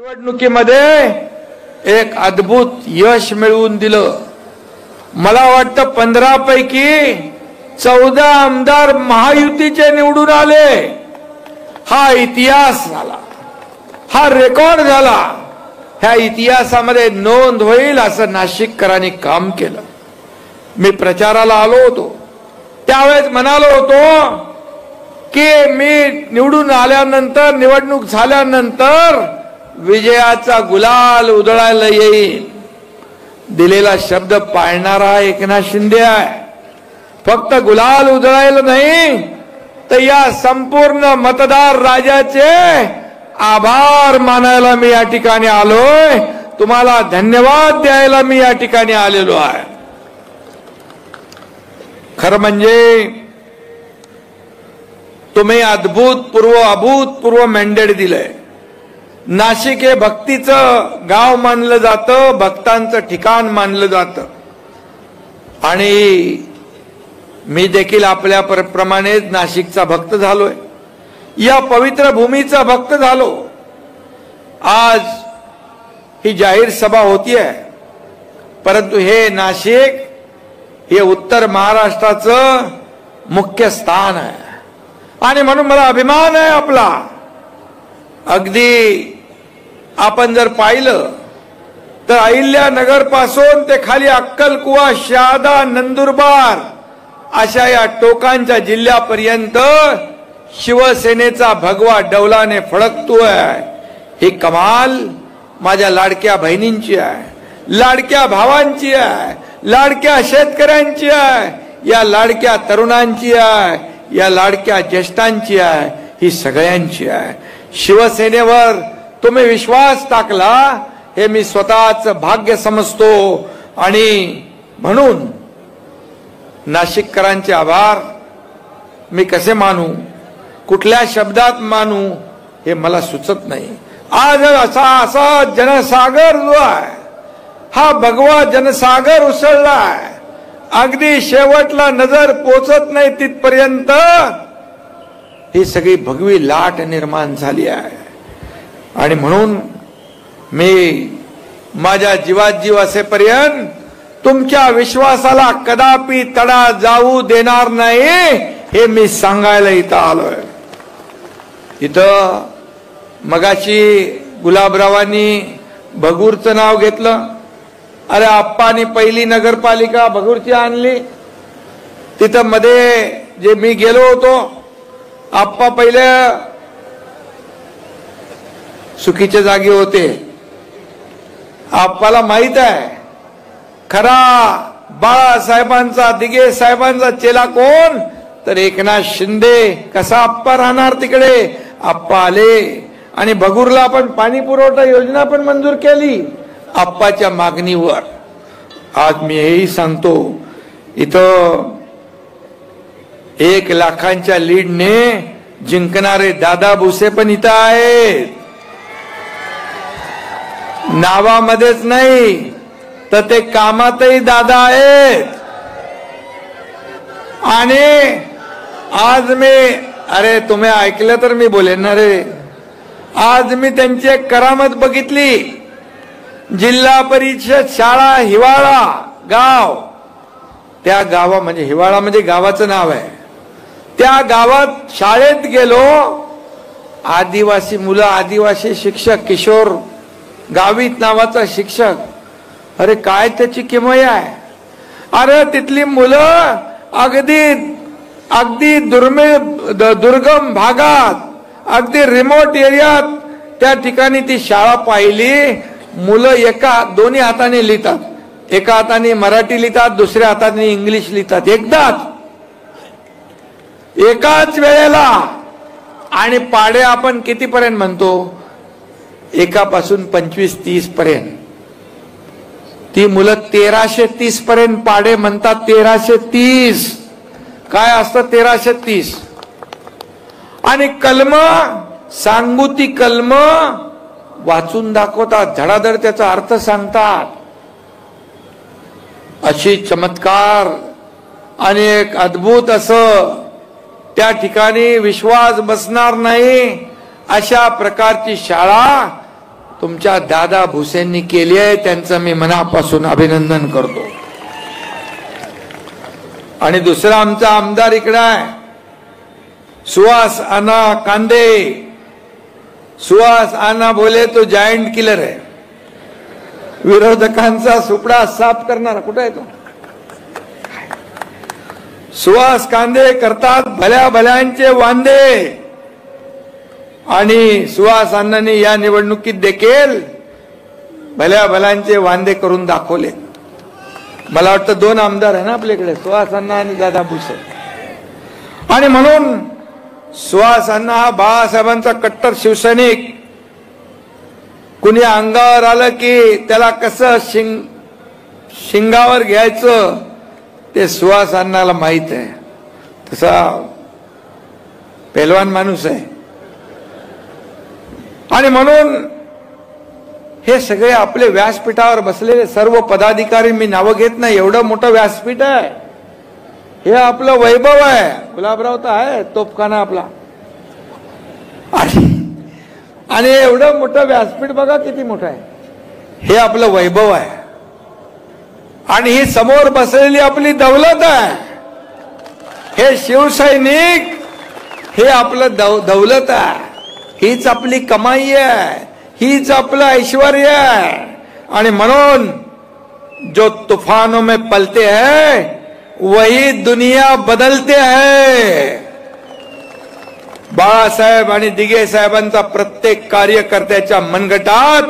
निवडणुकीमध्ये एक अद्भुत यश मिळवून दिलं। मला वाटतं 15 पैकी 14 आमदार महायुतीचे निवडून आले। हा इतिहास झाला, हा रेकॉर्ड झाला। ह्या इतिहासामध्ये नोंद होईल असं नाशिककरांनी काम केलं। मी प्रचाराला आलो होतो, त्यावेळेस म्हणालो होतो की मी निवडून आल्यानंतर, निवडणूक झाल्यानंतर विजयाचा गुलाल उधळायला येईल। दिलेला शब्द पाळणारा एकनाथ शिंदे आहे। फक्त गुलाल उधळायला नाही तर या संपूर्ण मतदार राजाचे आभार मानायला मी या ठिकाणी आलोय। तुम्हाला धन्यवाद द्यायला मी या ठिकाणी आलेलो आहे। खरं म्हणजे तुम्ही अभूतपूर्व मॅन्डेट दिलंय। नाशिक हे भक्तीचं गाव मानलं जातं, भक्तांचं ठिकाण मानलं जातं। आणि मी देखील आपल्या प्रमाणेच नाशिकचा भक्त झालोय, या पवित्र भूमीचा भक्त झालो। आज ही जाहीर सभा होतीये, परंतु हे नाशिक हे उत्तर महाराष्ट्राचं मुख्य स्थान आहे आणि म्हणून मला अभिमान आहे आपला। अगदी आपण जर पाहिलं तर अहिल्यानगर पासून ते खाली अक्कलकुवा, शहादा, नंदुरबार अशा या टोकांच्या जिल्ह्यापर्यंत शिवसेनेचा भगवा डौलाने फडकतोय। ही कमाल माझ्या लाडक्या बहिणींची आहे, लाडक्या भावांची आहे, लाडक्या शेतकऱ्यांची आहे, या लाडक्या तरुणांची आहे, या लाडक्या ज्येष्ठांची आहे, ही सगळ्यांची आहे। शिवसेनेवर तुम्ही विश्वास टाकला हे मी स्वतःच भाग्य समजतो आणि म्हणून नाशिककरांचे आभार मी कसे मानू, कुठल्या शब्दात मानू हे मला सुचत नाही। आज असा जनसागर जो आहे, हा भगवा जनसागर उसळला आहे। अगदी शेवटला नजर पोचत नाही तिथपर्यंत ही सगळी भगवी लाट निर्माण झाली आहे। आणि म्हणून मी माझ्या जीवात जीव असेपर्यंत तुमच्या विश्वासाला कदापि तडा जाऊ देणार नाही, हे मी सांगायला इथं आलोय। इथं मगाशी गुलाबरावांनी भगूरचं नाव घेतलं। अरे आप्पानी पहिली नगरपालिका भगूरची आणली। तिथं मध्ये जे मी गेलो होतो, आप्पा पहिले सुखीच्या जागी होते। आप्पाला माहित आहे खरा बाळासाहेबांचा, दिघे साहेबांचा चेला कोण, तर एकनाथ शिंदे। कसा आप्पा राहणार तिकडे? आप्पा आले आणि भगूरला आपण पाणी पुरवठा योजना पण मंजूर केली आप्पाच्या मागणीवर। आज मी हेही सांगतो, इथं 1 लाखांच्या लीडने जिंकणारे दादा भुसे पण इथं आहेत। नावामध्येच नाही तर ते कामातही दादा आहेत। आणि आज अरे तुम्ही ऐकलं तर मी बोलेन ना रे। आज मी त्यांची एक करामत बघितली। जिल्हा परिषद शाळा हिवाळा गाव, त्या गावा म्हणजे हिवाळा म्हणजे गावाचं नाव आहे, त्या गावात शाळेत गेलो। आदिवासी मुलं, आदिवासी शिक्षक, किशोर गावित नावाचा शिक्षक, अरे काय त्याची किमया आहे। अरे तिथली मुलं अगदी दुर्गम भागात, अगदी रिमोट एरियात त्या ठिकाणी ती शाळा पाहिली। मुलं दोन्ही हाताने लिहितात, एका हाताने मराठी लिहितात, दुसऱ्या हाताने इंग्लिश लिहितात, एकाच वेळेला। आणि पाडे आपण कितीपर्यंत म्हणतो? एकापासून 25-30 पर्यंत। ती मुलं 1330 पर्यंत पाडे म्हणतात। 1330 काय असतं? 1330। आणि कलम सांगूती कलम वाचून दाखवतात, धडाधड त्याचा अर्थ सांगतात। अशी चमत्कार आणि एक अद्भुत असं त्या ठिकाणी विश्वास बसणार नाही अशा प्रकारची शाळा तुमच्या दादा भुसेंनी केली आहे, त्यांचं मी मनापासून अभिनंदन करतो. आणि दुसरा आमचा आमदार इकडे आहे, सुहास अण्णा कांदे. सुहास अण्णा बोले तो जायंट किलर आहे, विरोधकांचा सुपडा साफ करणारा. कुठे आहे तो? सुहास कांदे करतात भल्या भल्यांचे वांदे. आणि सुहास अण्णांनी या निवडणुकीत देखील भल्या भल्यांचे वांदे करून दाखवले. मला वाटतं 2 आमदार आहे ना आपल्याकडे, सुहास अण्णा आणि दादा भुसे. आणि म्हणून सुहास अण्णा हा बाळासाहेबांचा कट्टर शिवसैनिक. कुणी अंगावर आलं की त्याला कसं शिंगावर घ्यायचं ते सुहास अण्णाला माहित आहे. तसा पेलवान माणूस आहे. आणि म्हणून हे सगळे आपले व्यासपीठावर बसलेले सर्व पदाधिकारी, मी नावं घेत नाही, एवढं मोठं व्यासपीठ आहे, हे आपलं वैभव आहे. गुलाबराव तर आहे तोफखाना आपला. आणि एवढं मोठं व्यासपीठ बघा किती मोठं आहे, हे आपलं वैभव आहे. आणि ही समोर बसलेली आपली दौलत आहे. हे शिवसैनिक हे आपलं दौलत आहे, हीच आपली कमाई आहे, हीच आपलं ऐश्वर्य आहे. आणि म्हणून जो तूफानों में पलते हैं वही दुनिया बदलते हैं. बाळासाहेब आणि दिघे साहेबांचा प्रत्येक कार्यकर्त्याच्या मनगटात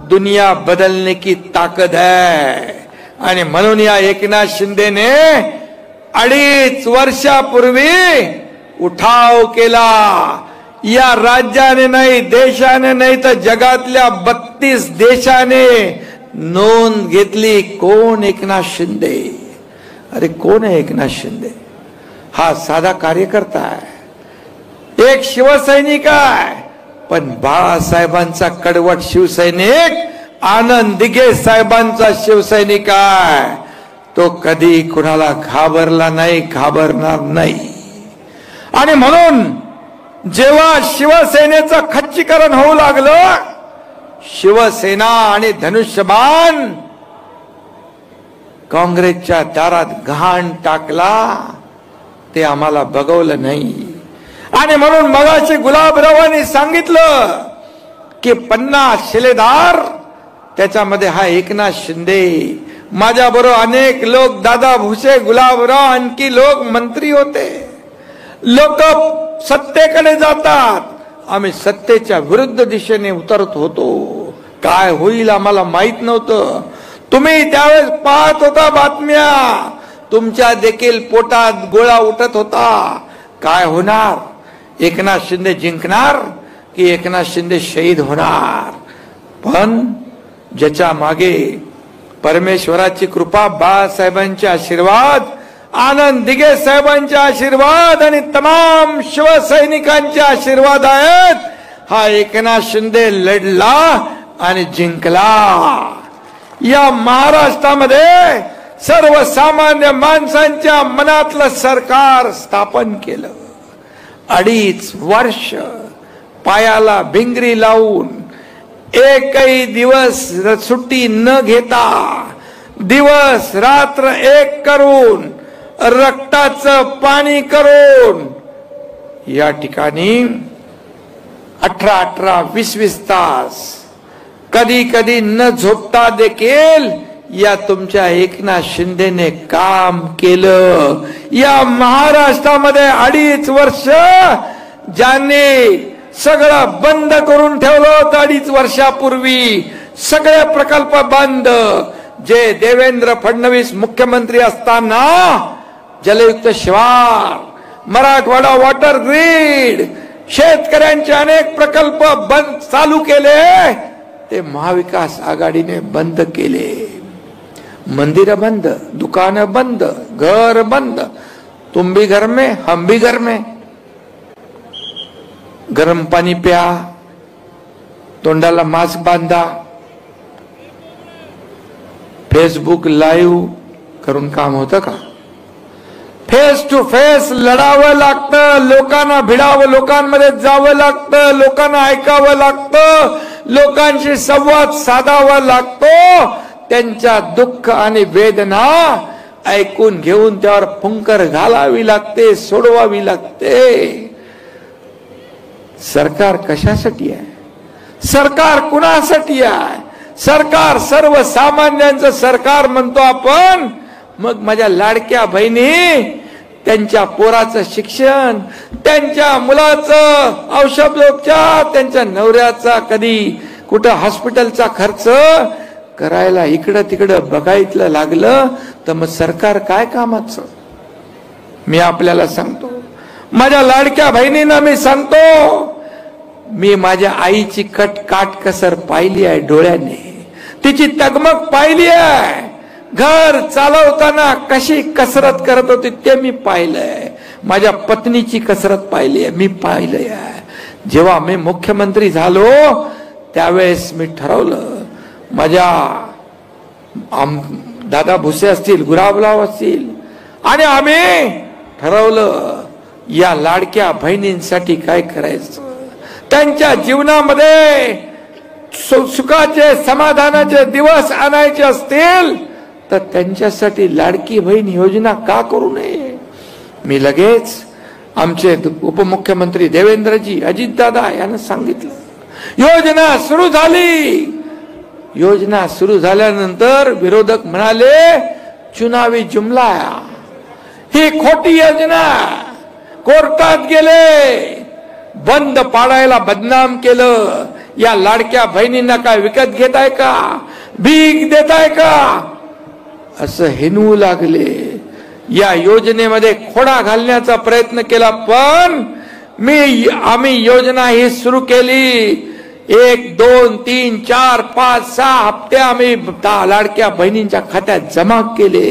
दुनिया बदलने की ताकद है. आणि म्हणून या एकनाथ शिंदेने 2.5 वर्षापूर्वी उठाव केला. या राज्याने नाही, देशाने नाही, तर जगातल्या 32 देशाने नोंद घेतली. कोण एकनाथ शिंदे? अरे कोण आहे एकनाथ शिंदे? हा साधा कार्यकर्ता आहे, एक शिवसैनिक आहे. पण बाळासाहेबांचा कडवट शिवसैनिक, आनंद दिघे साहेबांचा शिवसैनिक आहे. तो कधी कुणाला घाबरला नाही, घाबरणार नाही. आणि म्हणून जेव्हा शिवसेनेचं खच्चीकरण होऊ लागलं, शिवसेना आणि धनुष्यबाण काँग्रेसच्या दारात घाण टाकला, ते आम्हाला बघवलं नाही. आणि म्हणून मगाशी गुलाबरावांनी सांगितलं की 50 शिलेदार, त्याच्यामध्ये हा एकनाथ शिंदे. माझ्या बरोबर अनेक लोक, दादा भुसे, गुलाबराव, आणखी लोक मंत्री होते. लोक सत्तेकडे जातात, आम्ही सत्तेच्या विरुद्ध दिशेने उतरत होतो. काय होईल आम्हाला माहित नव्हतं. तुम्ही त्यावेळेस पाहत होता बातम्या, तुमच्या देखील पोटात गोळा उठत होता. काय होणार? एकनाथ शिंदे जिंकणार की एकनाथ शिंदे शहीद होणार? पण ज्याच्या मागे परमेश्वराची कृपा, बाळासाहेबांचे आशीर्वाद, आनंद दिघे साहेबांचे आशीर्वाद आणि तमाम शिवसैनिकांचे आशीर्वाद आहेत. हा एकनाथ शिंदे लढला आणि जिंकला. या महाराष्ट्रामध्ये सर्वसामान्य माणसांच्या मनातलं सरकार स्थापन केलं. 2.5 वर्ष पायाला भिंगरी लावून, एकही दिवस सुट्टी न घेता, दिवस रात्र एक करून, रक्ताचं पाणी करून या ठिकाणी 18-18, 20-20 तास, कधी कधी न झोपता देखील या तुमच्या एकनाथ शिंदेने काम केलं. या महाराष्ट्रामध्ये 2.5 वर्ष ज्यांनी सगळं बंद करून ठेवलं होतं, 2.5 वर्षापूर्वी सगळे प्रकल्प बंद. जे देवेंद्र फडणवीस मुख्यमंत्री असताना जलयुक्त शिवार, मराठवाडा वॉटर ग्रीड, शेतकऱ्यांचे अनेक प्रकल्प बंद चालू केले, ते महाविकास आघाडीने बंद केले. मंदिर बंद, दुकान बंद, घर बंद. तुम भी घर में, हम भी घर में. गरम पाणी प्या, तोंडाला मास्क बांधा, फेसबुक लाईव्ह करून काम होतं का? फेस टू फेस लढावं लागतं, लोकांना भिडावं, लोकांमध्ये जावं लागतं, लोकांना ऐकावं लागतं, लोकांशी संवाद साधावा लागतो, त्यांच्या दुःख आणि वेदना ऐकून घेऊन त्यावर फुंकर घालावी लागते, सोडवावी लागते. सरकार कशासाठी आहे? सरकार कुणासाठी आहे? सरकार सर्वसामान्यांचं सरकार म्हणतो आपण. मग माझ्या लाडक्या बहिणी, त्यांच्या पोराचं शिक्षण, त्यांच्या मुलाचं औषधोपचार, त्यांच्या नवऱ्याचा कधी कुठं हॉस्पिटलचा खर्च करायला इकडं तिकडं बघायला लागलं तर मग सरकार काय कामाचं? मी आपल्याला सांगतो, माझ्या लाडक्या बहिणींना मी सांगतो, मी माझ्या आईची काटकसर पाहिली आहे डोळ्याने, तिची तगमग पाहिली आहे. घर चालवताना कशी कसरत करत होती ते मी पाहिलंय. माझ्या पत्नीची कसरत पाहिली आहे, मी पाहिलंय. जेव्हा मी मुख्यमंत्री झालो त्यावेळेस मी ठरवलं, माझ्या दादा भुसे असतील, गुलाबराव असतील, आणि आम्ही ठरवलं या लाडक्या बहिणींसाठी काय करायचं. त्यांच्या जीवनामध्ये सुखाचे समाधानाचे दिवस आणायचे असतील तर त्यांच्यासाठी लाडकी बहीण योजना का करू नये. मी लगेच आमचे उपमुख्यमंत्री देवेंद्रजी, अजितदादा यांना सांगितलं. योजना सुरू झाली. योजना सुरू झाल्यानंतर विरोधक म्हणाले चुनावी जुमला, ही खोटी योजना. कोर्टात गेले, बंद पाडायला बदनाम केलं. या लाडक्या बहिणींना काय विकत घेताय का, भीक देताय का, असं हिनवू लागले. या योजनेमध्ये खोडा घालण्याचा प्रयत्न केला, पण आम्ही योजना ही सुरू केली. 1, 2, 3, 4, 5, 6 हप्ते आम्ही लाडक्या बहिणींच्या खात्यात जमा केले.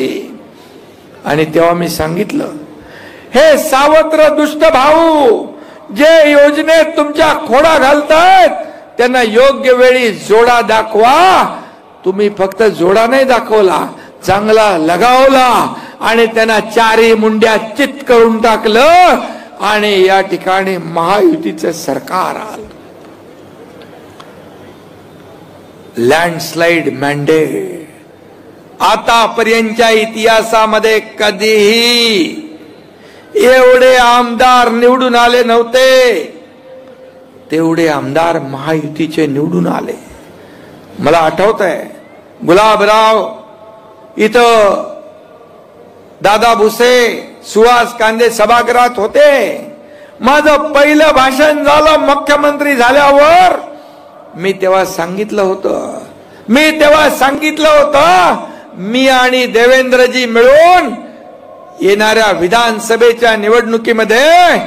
आणि तेव्हा मी सांगितलं, हे सावत्र दुष्ट भाऊ, जे योजनेत तुमच्या खोडा घालतायत त्यांना योग्य वेळी जोडा दाखवा. तुम्ही फक्त जोडा नाही दाखवला, चांगला लगावला आणि त्यांना चारी मुंड्या चित करून टाकलं आणि या ठिकाणी महायुतीचं सरकार आलं. Landslide mandate. आतापर्यंतच्या इतिहासामध्ये कधीही एवढे आमदार निवडून आले नव्हते, तेवढे आमदार महायुतीचे निवडून आले. मला आठवत आहे, गुलाबराव इथं, दादा भुसे, सुहास कांदे सभागृहात होते. माझं पहिलं भाषण झालं मुख्यमंत्री झाल्यावर. मी तेव्हा सांगितलं होतं, मी आणि देवेंद्रजी मिळून येणाऱ्या विधानसभेच्या निवडणुकीमध्ये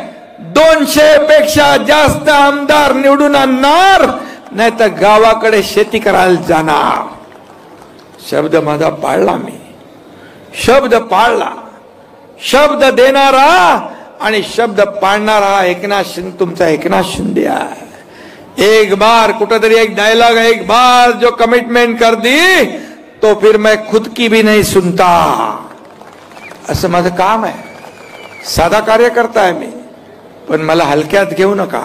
200 पेक्षा जास्त आमदार निवडून आणणार, नाही तर गावाकडे शेती करायला जाणार. शब्द माझा पाळला. मी शब्द पाळला. शब्द देणारा आणि शब्द पाळणारा तुमचा एकनाथ शिंदे आहे. एक बार कुठेतरी एक डायलॉग, एक बार जो कमिटमेंट कर दी तो फिर मैं खुद की भी नहीं सुनता. असं माझं काम आहे. साधा कार्यकर्ता आहे मी, पण मला हलक्यात घेऊ नका.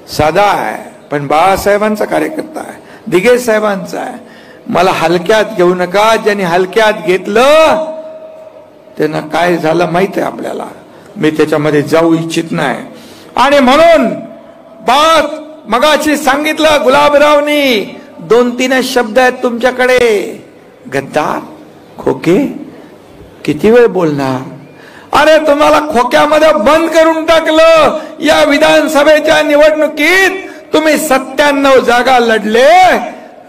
साधा आहे पण बाळासाहेबांचा कार्यकर्ता आहे, दिघे साहेबांचा आहे. मला हलक्यात घेऊ नका. ज्यांनी हलक्यात घेतलं त्यांना काय झालं माहित आहे आपल्याला. मी त्याच्यामध्ये जाऊ इच्छित नाही. आणि म्हणून बात मगाशी सांगितलं गुलाबरावनी, 2-3 शब्द आहेत तुमच्याकडे. गद्दार, खोके, किती वेळ बोलणार. अरे तुम्हाला खोक्यामध्ये बंद करून टाकलं. या विधानसभेच्या निवडणुकीत तुम्ही 97 जागा लढले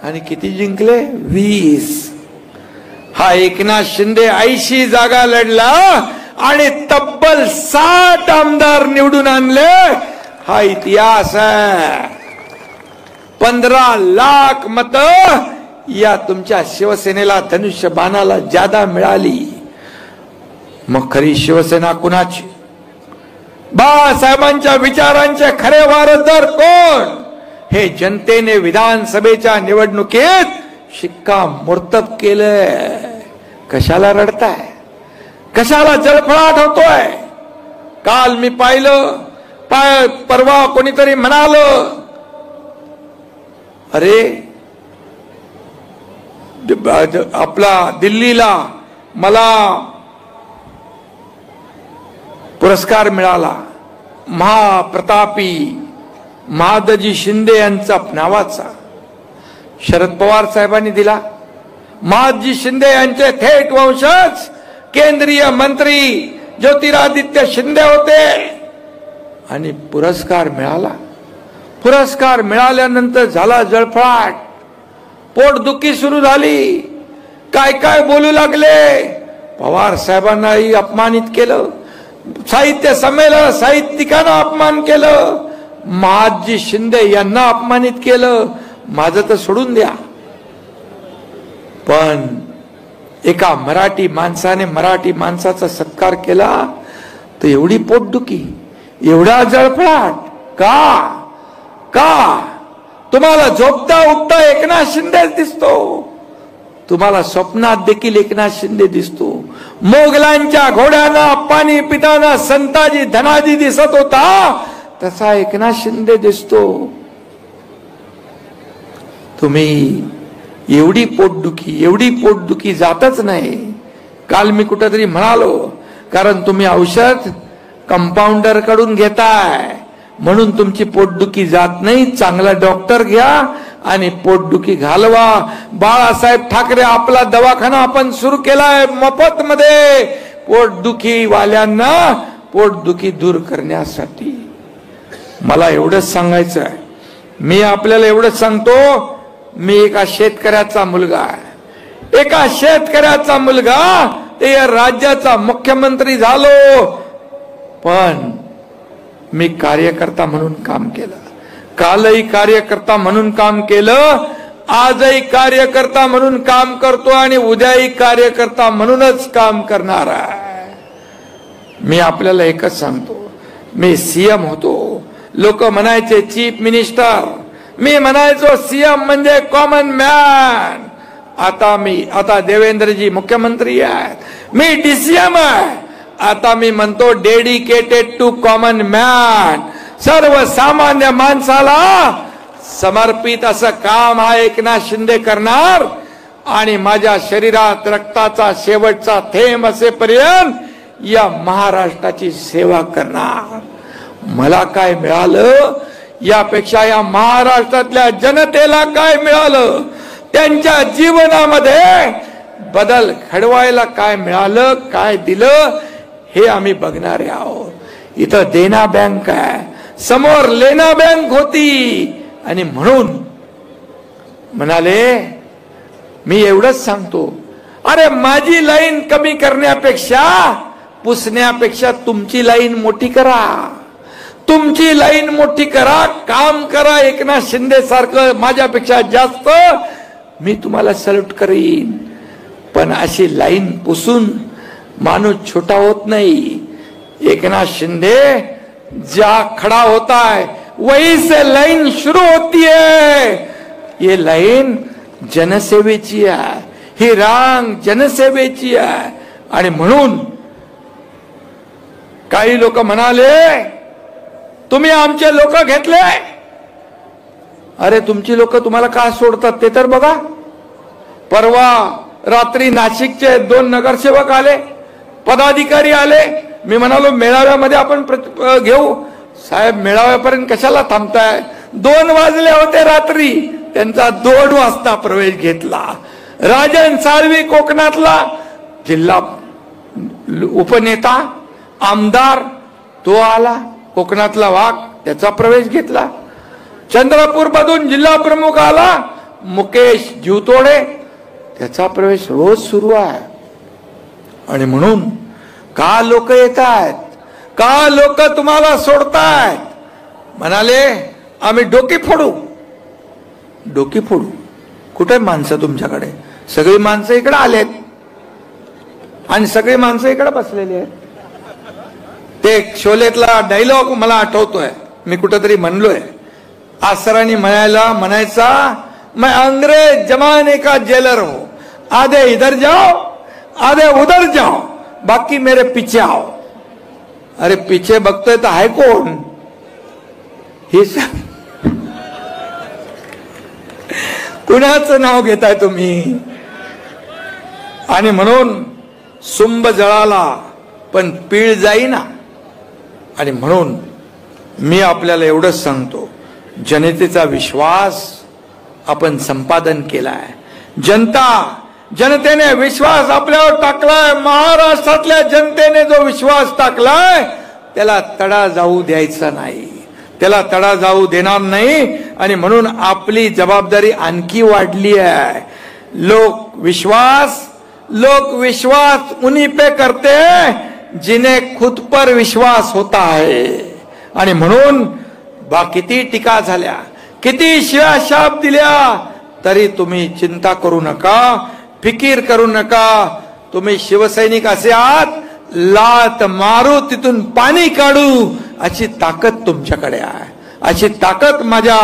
आणि किती जिंकले? 20. हा एकनाथ शिंदे 80 जागा लढला आणि तब्बल 60 आमदार निवडून आणले. हा इतिहास आहे. 15 लाख मतं या तुमच्या शिवसेनेला, धनुष्यबाणाला जादा मिळाली. मग खरी शिवसेना कुणाची? बाळासाहेबांच्या विचारांचे खरे वारसदार कोण? हे जनतेने विधानसभेच्या निवडणुकीत शिक्कामोर्तब केलंय. कशाला रडताय? कशाला जळफळाट होतोय? काल मी पाहिलं, परवा कोणीतरी म्हणाल अरे आपला दिल्लीला मला पुरस्कार मिळाला, महाप्रतापी महादजी शिंदे यांचा नावाचा, शरद पवार साहेबांनी दिला. महादजी शिंदे यांचे थेट वंशज केंद्रीय मंत्री ज्योतिरादित्य शिंदे होते आणि पुरस्कार मिळाला. पुरस्कार मिळाल्यानंतर झाला जळफळाट, पोटदुखी सुरू झाली, काय काय बोलू लागले. पवार साहेबांनाही अपमानित केलं, साहित्य संमेलन साहित्यिकांना अपमान केलं, महादजी शिंदे यांना अपमानित केलं. माझं तर सोडून द्या, पण एका मराठी माणसाने मराठी माणसाचा सत्कार केला तर एवढी पोटदुखी, एवढा जळफळाट का? का तुम्हाला झोपता उठता एकनाथ शिंदे दिसतो, तुम्हाला स्वप्नात देखील एकनाथ शिंदे दिसतो. मोगलांच्या घोड्यांना पाणी पिताना संताजी धनाजी दिसत होता, तसा एकनाथ शिंदे दिसतो. तुम्ही एवढी पोटदुखी जातच नाही. काल मी कुठेतरी म्हणालो, कारण तुम्ही औषध कंपाऊंडर कडून घेताय म्हणून तुमची पोटदुखी जात नाही. चांगला डॉक्टर घ्या आणि पोटदुखी घालवा. बाळासाहेब ठाकरे आपला दवाखाना आपण सुरू केलाय मोफत मध्ये पोटदुखी वाल्यांना पोटदुखी दूर करण्यासाठी. मला एवढंच सांगायचं आहे, मी आपल्याला एवढंच सांगतो, मी एका शेतकऱ्याचा मुलगा आहे, एका शेतकऱ्याचा मुलगा, ते या राज्याचा मुख्यमंत्री झालो, पण मी कार्यकर्ता म्हणून काम केलं. कालही कार्यकर्ता म्हणून काम केलं, आजही कार्यकर्ता म्हणून काम करतो आणि उद्याही कार्यकर्ता म्हणूनच काम करणार आहे. मी आपल्याला एकच सांगतो, मी सीएम होतो, लोक म्हणायचे चीफ मिनिस्टर, मी म्हणायचो सीएम म्हणजे कॉमन मॅन. आता देवेंद्रजी मुख्यमंत्री आहेत, मी डीसीएम आहे. आता मी म्हणतो डेडिकेटेड टू कॉमन मॅन, सर्वसामान्य माणसाला समर्पित असं काम हा एकनाथ शिंदे करणार आणि माझ्या शरीरात रक्ताचा शेवटचा थेंब असेपर्यंत या महाराष्ट्राची सेवा करणार. मला काय मिळालं यापेक्षा या महाराष्ट्रातल्या जनतेला काय मिळालं, त्यांच्या जीवनामध्ये बदल घडवायला काय मिळालं, काय दिलं, हे आम्ही बघणारे आहोत. इथं देना बँक आहे, समोर लेना बँक होती आणि म्हणून म्हणाले, मी एवढंच सांगतो, अरे माझी लाईन कमी करण्यापेक्षा पुसण्यापेक्षा तुमची लाईन मोठी करा, तुमची लाईन मोठी करा, काम करा. एकनाथ शिंदे सारखं माझ्यापेक्षा जास्त मी तुम्हाला सल्यूट करीन, पण अशी लाईन पुसून माणूस छोटा होत नाही. एकनाथ शिंदे जा खड़ा होता है वहीं से लाइन शुरू होती है. ये लाईन जनसेवेची आहे, ही रांग जनसेवेची आहे. आणि म्हणून काही लोक म्हणाले, तुम्ही आमचे लोक घेतले. अरे तुमची लोक तुम्हाला का सोडतात ते तर बघा. परवा रात्री नाशिकचे 2 नगरसेवक आले, पदाधिकारी आले. मी म्हणालो मेळाव्यामध्ये आपण घेऊ. साहेब मेळाव्यापर्यंत कशाला थांबताय, 2 वाजले होते रात्री. त्यांचा 2 वाजता प्रवेश घेतला. राजन साळवी कोकणातला जिल्हा उपनेता आमदार तो आला, कोकणातला वाघ, त्याचा प्रवेश घेतला. चंद्रपूर मधून जिल्हा प्रमुख आला मुकेश जीवतोडे, त्याचा प्रवेश रोज सुरू आहे. आणि म्हणून का लोक येत आहेत, का लोक तुम्हाला सोडतायत. म्हणाले आम्ही डोकी फोडू. डोकी फोडू कुठे माणसं तुमच्याकडे, सगळी माणसं इकडे आलेत आणि सगळी माणसं इकडे बसलेली आहेत. ते शोलेतला डायलॉग मला आठवतोय, मी कुठेतरी म्हणलोय. आसरांनी म्हणायचा, मैं अंग्रेज जमाने का जेलर हूं, आधे इधर जाओ आधे उधर जाओ, बाकी मेरे पीछे आओ. अरे पीछे बघतोय तर आहे कोण, कुणाचं नाव घेताय तुम्ही? आणि म्हणून सुंब जळाला पण पीळ जाईना. आणि म्हणून मी आपल्याला एवढंच सांगतो, जनतेचा विश्वास आपण संपादन केलाय. जनतेने विश्वास आपल्यावर टाकलाय. महाराष्ट्रातल्या जनतेने जो विश्वास टाकलाय त्याला तडा जाऊ द्यायचा नाही, त्याला तडा जाऊ देणार नाही. आणि म्हणून आपली जबाबदारी आणखी वाढली आहे. लोक विश्वास उन्हीं पे करते हैं जिन्हें खुद पर विश्वास होता है. आणि म्हणून किती टीका झाल्या, किती शिव्या शाप दिल्या, तरी तुम्ही चिंता करू नका, फिकीर करू नका. तुम्ही शिवसैनिक असे आहात, लात मारू तिथून पाणी काढू अशी ताकद तुमच्याकडे आहे. अशी ताकद माझ्या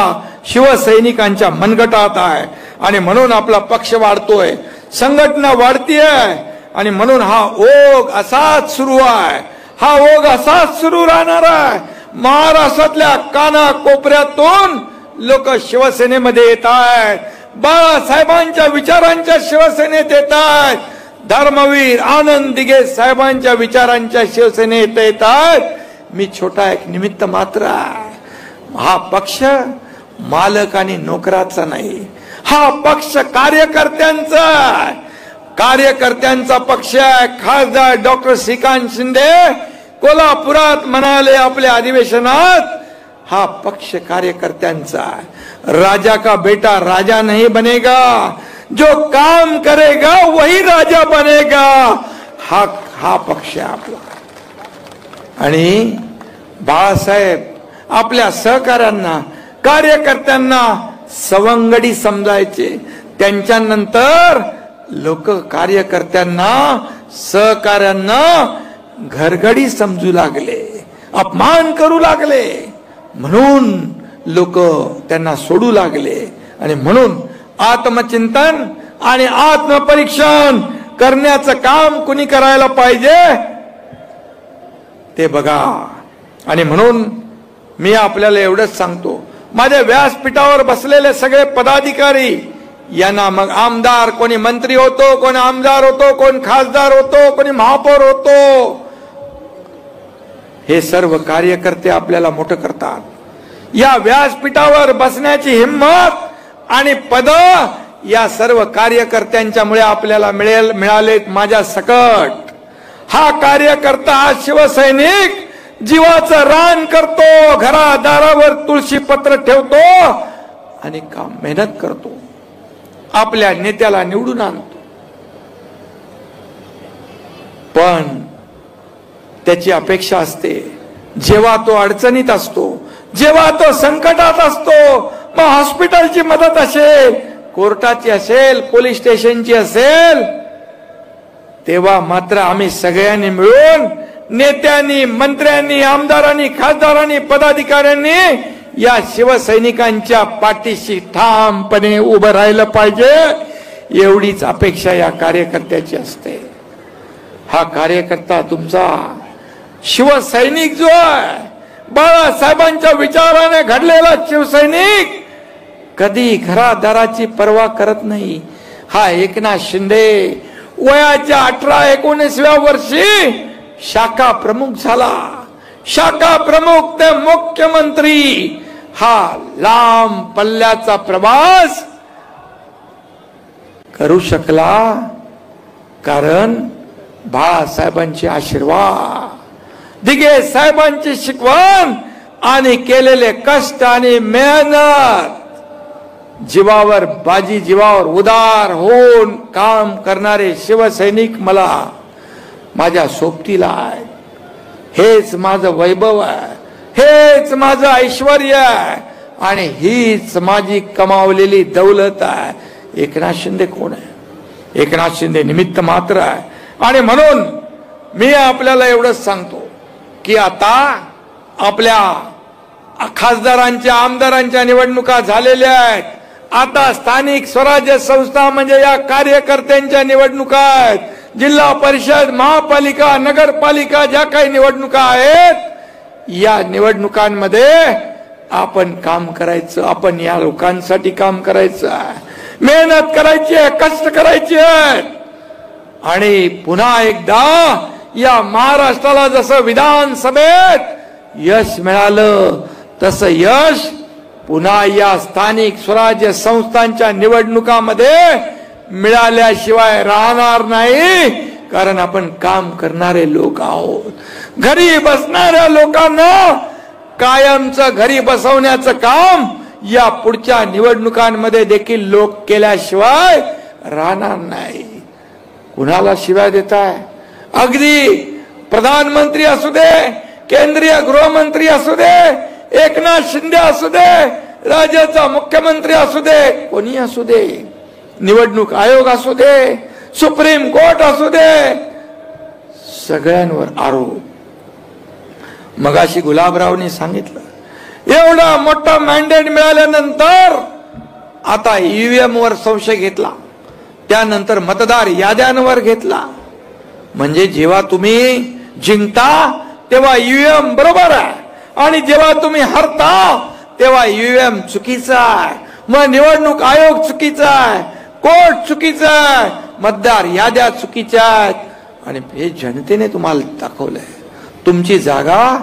शिवसैनिकांच्या मनगटात आहे. आणि म्हणून आपला पक्ष वाढतोय, संघटना वाढतीये. आणि म्हणून हा ओघ असाच सुरू आहे, हा ओघ असाच सुरू राहणार आहे. महाराष्ट्रातल्या काना कोपऱ्यातून लोक शिवसेनेमध्ये येत आहेत, बाळासाहेबांच्या विचारांच्या शिवसेनेत येत आहेत, धर्मवीर आनंद दिघे साहेबांच्या विचारांच्या शिवसेनेत येत आहेत. मी छोटा एक निमित्त मात्र आहे. हा पक्ष मालक आणि नोकराचा नाही, हा पक्ष कार्यकर्त्यांचा आहे. कार्यकर्त्यांचा पक्ष आहे. खासदार डॉक्टर श्रीकांत शिंदे कोल्हापुरात म्हणाले आपल्या अधिवेशनात, हा पक्ष कार्यकर्त्यांचा है. राजा का बेटा राजा नहीं बनेगा, जो काम करेगा वही राजा बनेगा. हा पक्ष आहे आपला. आणि बाळासाहेब आपल्या सहकाऱ्यांना, कार्यकर्त्यांना सवंगडी समजायचे. त्यांच्यानंतर लोक कार्यकर्त्यांना, सहकाऱ्यांना घरगडी समजू लागले, अपमान करू लागले. म्हणून लोक त्यांना सोडू लागले. आणि म्हणून आत्मचिंतन आणि आत्मपरीक्षण करण्याचं काम कुणी करायला पाहिजे ते बघा. आणि म्हणून मी आपल्याला एवढंच सांगतो, माझ्या व्यासपीठावर बसलेले सगळे पदाधिकारी यांना, मग आमदार, कोणी मंत्री होतो, कोणी आमदार होतो, कोण खासदार होतो, कोणी महापौर होतो, हे सर्व कार्यकर्ते आपल्याला मोठं करतात. या व्यासपीठावर बसण्याची हिम्मत आणि पद या सर्व कार्यकर्त्यांच्यामुळे आपल्याला मिळालेत माझ्या सकट. हा कार्यकर्ता, हा शिवसैनिक जीवाचं रान करतो, घरादारावर तुळशी पत्र ठेवतो आणि काम मेहनत करतो, आपल्या नेत्याला निवडून आणतो. पण त्याची अपेक्षा असते, जेव्हा तो अडचणीत असतो, जेव्हा तो संकटात असतो, मग हॉस्पिटलची मदत असेल, कोर्टाची असेल, पोलीस स्टेशनची असेल, तेव्हा मात्र आम्ही सगळ्यांनी मिळून, नेत्यांनी, मंत्र्यांनी, आमदारांनी, खासदारांनी, पदाधिकाऱ्यांनी या शिवसैनिकांच्या पाठीशी ठामपणे उभं राहिलं पाहिजे. एवढीच अपेक्षा या कार्यकर्त्याची असते. हा कार्यकर्ता तुमचा शिवसैनिक जो आहे, बाळासाहेबांच्या विचाराने घडलेला शिवसैनिक, कधी घरादाराची पर्वा करत नाही. हा एकनाथ शिंदे वयाच्या 18-19व्या वर्षी शाखा प्रमुख झाला. शाखा प्रमुख ते मुख्यमंत्री, हा लांब पल्ल्याचा प्रवास करू शकला कारण बाळासाहेबांचे आशीर्वाद, दिघे साहेबांची शिकवण आणि केलेले कष्ट आणि मेहनत, जीवावर बाजी, जीवावर उदार होऊन काम करणारे शिवसैनिक मला माझ्या सोबतीला आहे. हेच माझं वैभव आहे, हेच माझं ऐश्वर्य आहे आणि हीच माझी कमावलेली दौलत आहे. एकनाथ शिंदे कोण आहे? एकनाथ शिंदे निमित्त मात्र आहे. आणि म्हणून मी आपल्याला एवढंच सांगतो की आता आपल्या खासदारांच्या, आमदारांच्या निवडणुका झालेल्या आहेत. आता स्थानिक स्वराज्य संस्था म्हणजे या कार्यकर्त्यांच्या निवडणुका आहेत. जिल्हा परिषद, महापालिका, नगरपालिका ज्या काही निवडणुका आहेत, या निवडणुकांमध्ये आपण काम करायचं. आपण या लोकांसाठी काम करायचं आहे. मेहनत करायची आहे, कष्ट करायचे आहेत. आणि पुन्हा एकदा या महाराष्ट्राला जसं विधानसभेत यश मिळालं तसं यश पुन्हा या स्थानिक स्वराज्य संस्थांच्या निवडणुकामध्ये मिळाल्याशिवाय राहणार नाही. कारण आपण काम करणारे लोक आहोत. घरी बसणाऱ्या लोकांना कायमचं घरी बसवण्याचं काम या पुढच्या निवडणुकांमध्ये देखील लोक केल्याशिवाय राहणार नाही. कुणाला शिव्या देताय? अगदी प्रधानमंत्री असू दे, केंद्रीय गृहमंत्री असू दे, एकनाथ शिंदे असू दे, राज्याचा मुख्यमंत्री असू दे, कोणी असू दे, निवडणूक आयोग असू दे, सुप्रीम कोर्ट असू दे, सगळ्यांवर आरोप. मगाशी गुलाबरावनी सांगितलं, एवढा मोठा मॅन्डेट मिळाल्यानंतर आता ईव्हीएम वर संशय घेतला, त्यानंतर मतदार याद्यांवर घेतला. म्हणजे जेव्हा तुम्ही जिंकता तेव्हा ईव्हीएम बरोबर आहे, आणि जेव्हा तुम्ही हरता तेव्हा ईव्हीएम चुकीचा आहे, मग निवडणूक आयोग चुकीचा आहे, कोर्ट चुकीचा आहे, मतदार याद्या चुकीच्या आहेत. आणि हे जनतेने तुम्हाला दाखवलंय. तुमची जागा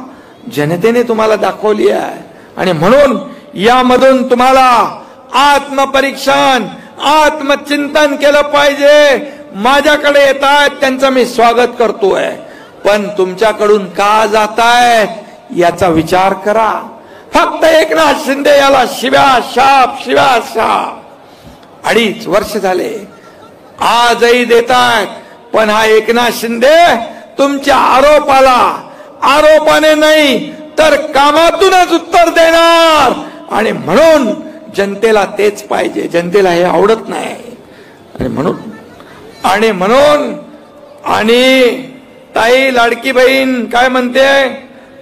जनतेने तुम्हाला दाखवली आहे. आणि म्हणून यामधून तुम्हाला आत्मपरीक्षण, आत्मचिंतन केलं पाहिजे. माझ्याकडे येत आहेत त्यांचं मी स्वागत करतोय, पण तुमच्याकडून का जातायत याचा विचार करा. फक्त एकनाथ शिंदे याला शिव्या शाप 2.5 वर्ष झाले आजही देतात. पण हा एकनाथ शिंदे तुमच्या आरोपाने नाही तर कामातूनच उत्तर देणार. आणि म्हणून जनतेला तेच पाहिजे. जनतेला हे आवडत नाही. आणि म्हणून ताई लाडकी बहीण काय म्हणते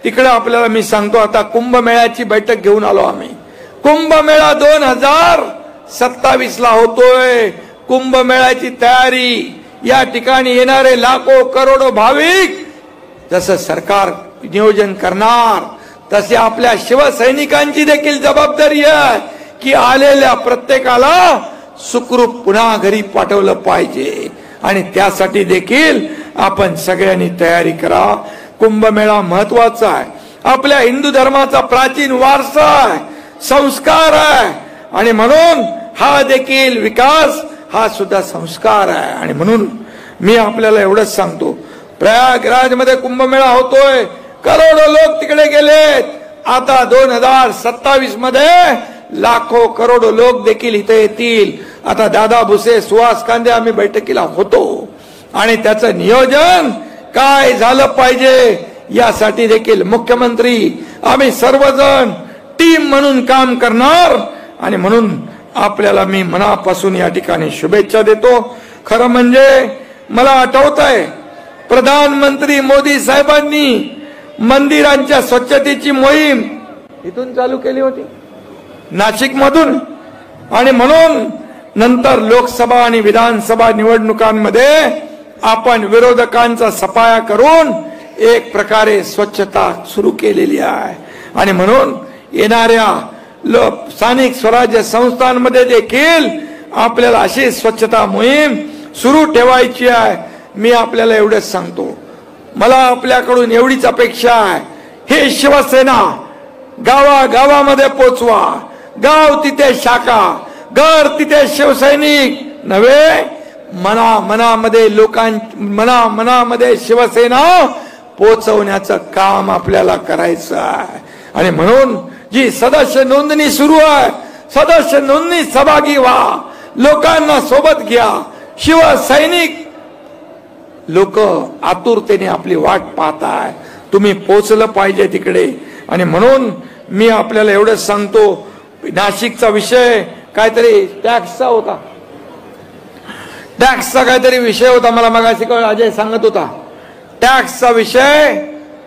तिकडे आपल्याला मी सांगतो. आता कुंभमेळ्याची बैठक घेऊन आलो आम्ही. कुंभमेळा 2027 ला होतोय. कुंभमेळ्याची तयारी, या ठिकाणी येणारे लाखो करोडो भाविक जसं सरकार नियोजन करणार तसे आपल्या शिवसैनिकांची देखील जबाबदारी आहे की आलेल्या प्रत्येकाला सुखरूप पुन्हा घरी पाठवलं पाहिजे. आणि त्यासाठी देखील आपण सगळ्यांनी तयारी करा. कुंभमेळा महत्वाचा आहे. आपल्या हिंदू धर्माचा प्राचीन वारसा आहे, संस्कार आहे. आणि म्हणून हा देखील विकास हा सुद्धा संस्कार आहे. आणि म्हणून मी आपल्याला एवढंच सांगतो, प्रयागराज मध्ये कुंभमेळा होतोय, करोडो लोक तिकडे गेलेत. आता 2027 मध्ये लाखो करोडो लोक देखील इथे येतील. आता दादा भुसे, सुहास कांदे आम्ही बैठकीला होतो. आणि त्याचं नियोजन काय झालं पाहिजे यासाठी देखील मुख्यमंत्री आम्ही सर्वजण टीम म्हणून काम करणार. आणि म्हणून आपल्याला मी मनापासून या ठिकाणी शुभेच्छा देतो. खरं म्हणजे मला आठवत आहे प्रधानमंत्री मोदी साहेबांनी मंदिरांच्या स्वच्छतेची मोहीम इथून चालू केली होती, नाशिक मधून. आणि म्हणून नंतर लोकसभा आणि विधानसभा निवडणुकांमध्ये आपण विरोधकांचा सफाया करून एक प्रकारे स्वच्छता सुरू केलेली आहे. आणि म्हणून येणाऱ्या स्थानिक स्वराज्य संस्थांमध्ये देखील आपल्याला अशी स्वच्छता मोहीम सुरू ठेवायची आहे. मी आपल्याला एवढंच सांगतो, मला आपल्याकडून एवढीच अपेक्षा आहे, हे शिवसेना गावागावामध्ये पोचवा. गाव तिथे शाखा, घर तिथे शिवसैनिक नव्हे, मनामध्ये शिवसेना पोचवण्याचं काम आपल्याला करायचं आहे. आणि म्हणून जी सदस्य नोंदणी सुरू आहे, सदस्य नोंदणी सहभागी व्हा, लोकांना सोबत घ्या. शिवसैनिक लोक आतुरतेने आपली वाट पाहताय, तुम्ही पोचलं पाहिजे तिकडे. आणि म्हणून मी आपल्याला एवढंच सांगतो, नाशिकचा विषय काहीतरी टॅक्सचा होता, टॅक्सचा काहीतरी विषय होता, मला मगाशी अजय सांगत होता. टॅक्सचा विषय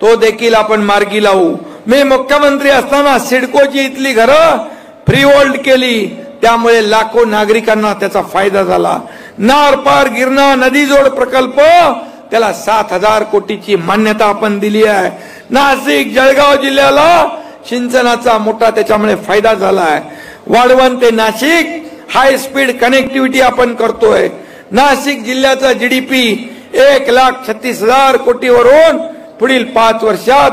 तो देखील आपण मार्गी लावू. मी मुख्यमंत्री असताना सिडकोची इथली घरं फ्री होल्ड केली, त्यामुळे लाखो नागरिकांना त्याचा फायदा झाला. नारपार गिरणा नदी जोड प्रकल्प, त्याला 7,000 कोटीची मान्यता आपण दिली आहे. नाशिक जळगाव जिल्ह्याला सिंचनाचा मोठा त्याच्यामुळे फायदा झाला आहे. वाढवण ते नाशिक हाय स्पीड कनेक्टिव्हिटी आपण करतोय. नाशिक जिल्ह्याचा जीडीपी 1,36,000 कोटीवरून पुढील 5 वर्षात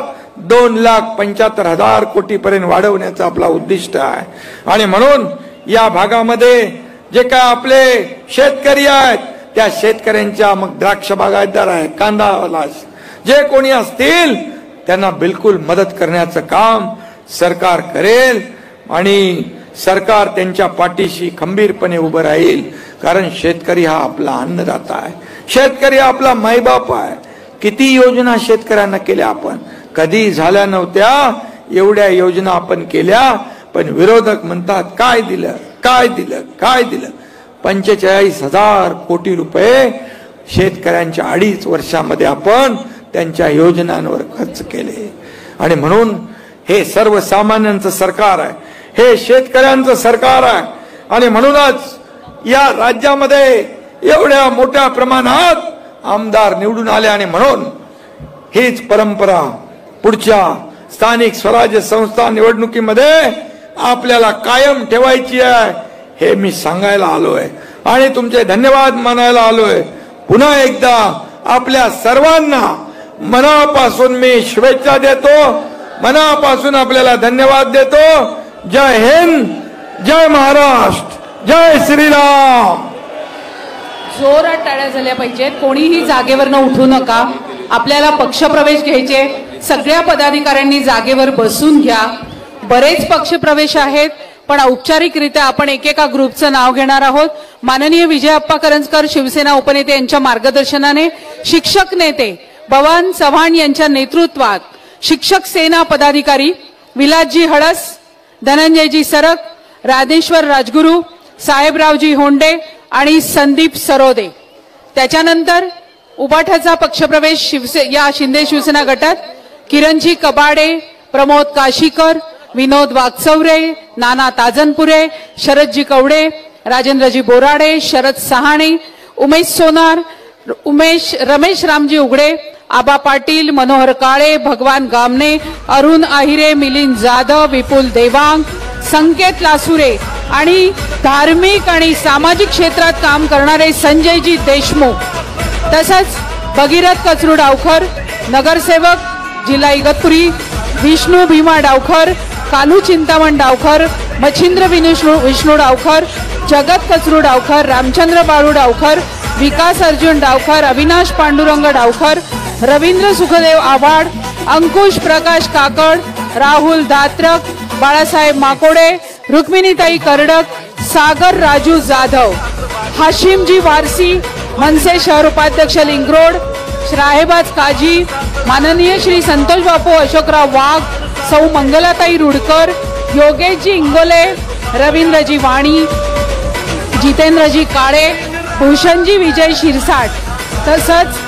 2,75,000 कोटी पर्यंत वाढवण्याचा आपला उद्दिष्ट आहे. आणि म्हणून या भागामध्ये जे काय आपले शेतकरी आहेत त्या शेतकऱ्यांच्या, मग द्राक्ष बागायतदार आहे, कांदावाला, जे कोणी असतील त्यांना बिलकुल मदत करण्याचं काम सरकार करेल. आणि सरकार त्यांच्या पाठीशी खंबीरपणे उभं राहील. कारण शेतकरी हा आपला अन्नदाता आहे, शेतकरी हा आपला मायबाप आहे. किती योजना शेतकऱ्यांना केल्या आपण, कधी झाल्या नव्हत्या एवढ्या योजना आपण केल्या. पण विरोधक म्हणतात काय दिलं, काय दिलं, काय दिलं. 45,000 कोटी रुपये शेतकऱ्यांच्या 2.5 वर्षामध्ये आपण त्यांच्या योजनांवर खर्च केले. आणि म्हणून हे सर्वसामान्यांचं सरकार आहे, हे शेतकऱ्यांचं सरकार आहे. आणि म्हणूनच या राज्यामध्ये एवढ्या मोठ्या प्रमाणात आमदार निवडून आले. आणि म्हणून हीच परंपरा पुढच्या स्थानिक स्वराज्य संस्था निवडणुकीमध्ये आपल्याला कायम ठेवायची आहे, हे मी सांगायला आलोय आणि तुमचे धन्यवाद मानायला आलोय. पुन्हा एकदा आपल्या सर्वांना मनापासून मी शुभेच्छा देतो, मनापासून आपल्याला धन्यवाद देतो. जय हिंद, जय महाराष्ट्र, जय श्रीराम. जोरात टाळ्या झाल्या पाहिजेत. कोणीही जागेवर न उठू नका. आपल्याला पक्षप्रवेश घ्यायचे, सगळ्या पदाधिकाऱ्यांनी जागेवर बसून घ्या. बरेच पक्षप्रवेश आहेत, पण औपचारिकरित्या आपण एकेका ग्रुपचं नाव घेणार आहोत. माननीय विजयप्पा करंजकर शिवसेना उपनेते यांच्या मार्गदर्शनाने शिक्षक नेते भवान चव्हाण यांच्या नेतृत्वात शिक्षक सेना पदाधिकारी विलासजी हळस, धनंजयजी सरक, राधेश्वर राजगुरू, साहेबरावजी होंडे आणि संदीप सरोदे. त्याच्यानंतर उबाठाचा पक्षप्रवेश या शिंदे शिवसेना गटात किरणजी कबाडे, प्रमोद काशीकर, विनोद वागचौरे, नाना ताजनपुरे, शरदजी कवडे, राजेंद्रजी बोराडे, शरद सहाणे, उमेश सोनार, रमेश रामजी उघडे, आबा पाटील, मनोहर काळे, भगवान गामने, अरुण आहिरे, मिलिंद जाधव, विपुल देवांग, संकेत लासुरे आणि धार्मिक आणि सामाजिक क्षेत्रात काम करणारे संजयजी देशमुख, तसंच भगीरथ कचरू डावखर, नगरसेवक जिल्हा इगतपुरी विष्णू भीमा डावखर, कालू चिंतामण डावखर, मच्छिंद्र विष्णू डावखर, जगत कचरू डावखर, रामचंद्र बाळू डावखर, विकास अर्जुन डावखर, अविनाश पांडुरंग डावखर, रवींद्र सुखदेव आव्हाड, अंकुश प्रकाश काकड, राहुल दात्रक, बाळासाहेब माकोडे, रुक्मिणीताई करडक, सागर राजू जाधव, हाशिमजी वारसी, मनसे शहर उपाध्यक्ष लिंगरोड, श्राहेबाज काजी, माननीय श्री संतोष बापू अशोकराव वाघ, सौ मंगलाताई रुडकर, योगेशजी इंगोले, रवींद्रजी वाणी, जितेंद्रजी काळे, भूषणजी विजय शिरसाट, तसंच